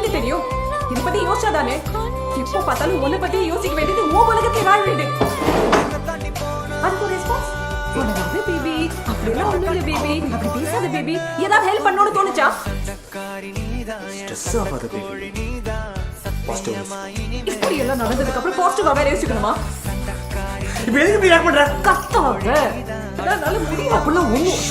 எப்படி தெரியும்? இதை பத்தி யோசிச்சாதானே இப்போ பார்த்தாலும் உன்னை பத்தி யோசிக்க வேண்டியது உன் உலகத்தை வாழ வேண்டியது. அதுக்கு ரெஸ்பான்ஸ் உனக்கு பேபி அப்படிலாம் ஒண்ணும் இல்லை பேபி, அப்படி பேசாத பேபி. ஏதாவது ஹெல்ப் பண்ணணும்னு தோணுச்சா? ஸ்ட்ரெஸ் ஆகாத பேபி. இப்படி எல்லாம் நடந்ததுக்கு அப்புறம் பாசிட்டிவா வேற யோசிக்கணுமா? இப்போ எதுக்கு இப்படி ஆட் பண்ற? கத்தாத. அதனால முடியும். அப்பெல்லாம் ஒண்ணும்